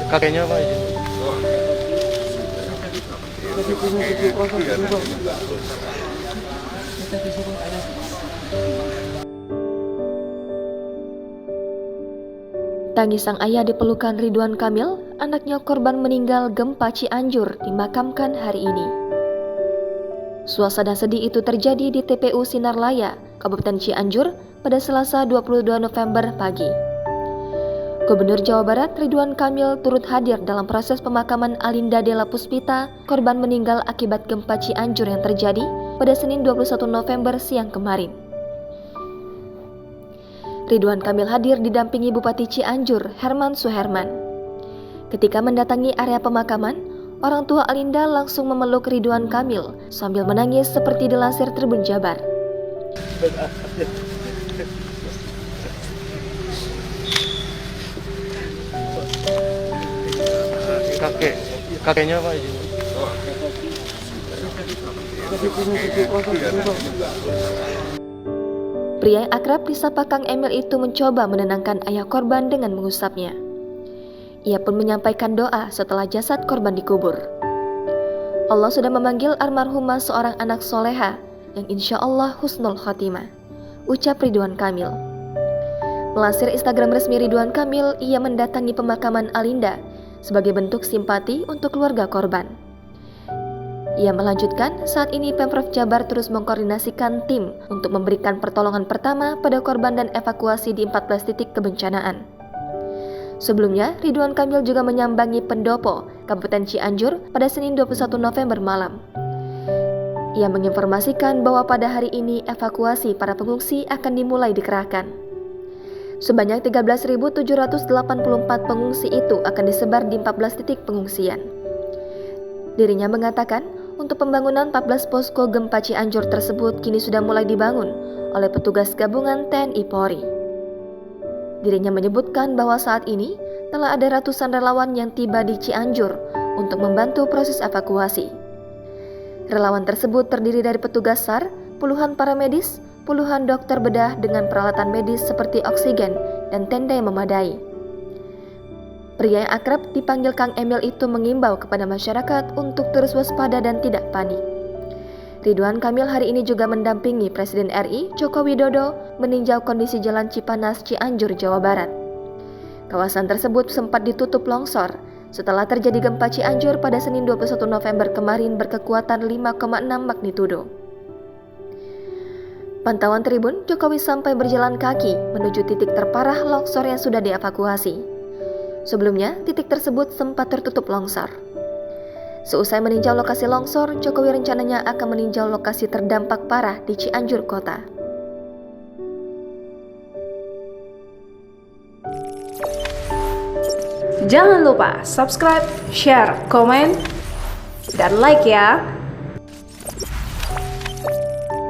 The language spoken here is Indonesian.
Kakeknya apa ini? Tangis sang ayah di pelukan Ridwan Kamil, anaknya korban meninggal gempa Cianjur dimakamkan hari ini. Suasana sedih itu terjadi di TPU Sinarlaya, Kabupaten Cianjur pada Selasa 22 November pagi. Gubernur Jawa Barat Ridwan Kamil turut hadir dalam proses pemakaman Alinda Della Puspita, korban meninggal akibat gempa Cianjur yang terjadi pada Senin 21 November siang kemarin. Ridwan Kamil hadir didampingi Bupati Cianjur, Herman Suherman. Ketika mendatangi area pemakaman, orang tua Alinda langsung memeluk Ridwan Kamil sambil menangis seperti dilansir Tribun Jabar. Kakeknya apa ini? Pria yang akrab disapa Kang Emil itu mencoba menenangkan ayah korban dengan mengusapnya. Ia pun menyampaikan doa setelah jasad korban dikubur. Allah sudah memanggil almarhumah seorang anak soleha yang insya Allah husnul khotimah, ucap Ridwan Kamil. Melansir Instagram resmi Ridwan Kamil, ia mendatangi pemakaman Alinda sebagai bentuk simpati untuk keluarga korban. Ia melanjutkan, saat ini Pemprov Jabar terus mengkoordinasikan tim untuk memberikan pertolongan pertama pada korban dan evakuasi di 14 titik kebencanaan. Sebelumnya, Ridwan Kamil juga menyambangi Pendopo, Kabupaten Cianjur pada Senin 21 November malam. Ia menginformasikan bahwa pada hari ini evakuasi para pengungsi akan dimulai dikerahkan. Sebanyak 13.784 pengungsi itu akan disebar di 14 titik pengungsian. Dirinya mengatakan, untuk pembangunan 14 posko gempa Cianjur tersebut kini sudah mulai dibangun oleh petugas gabungan TNI Polri. Dirinya menyebutkan bahwa saat ini telah ada ratusan relawan yang tiba di Cianjur untuk membantu proses evakuasi. Relawan tersebut terdiri dari petugas SAR, puluhan paramedis, puluhan dokter bedah dengan peralatan medis seperti oksigen dan tenda yang memadai. Pria yang akrab dipanggil Kang Emil itu mengimbau kepada masyarakat untuk terus waspada dan tidak panik. Ridwan Kamil hari ini juga mendampingi Presiden RI Joko Widodo meninjau kondisi Jalan Cipanas, Cianjur, Jawa Barat. Kawasan tersebut sempat ditutup longsor setelah terjadi gempa Cianjur pada Senin 21 November kemarin berkekuatan 5,6 magnitudo. Pantauan Tribun, Jokowi sampai berjalan kaki menuju titik terparah longsor yang sudah dievakuasi. Sebelumnya, titik tersebut sempat tertutup longsor. Seusai meninjau lokasi longsor, Jokowi rencananya akan meninjau lokasi terdampak parah di Cianjur Kota. Jangan lupa subscribe, share, komen, dan like ya!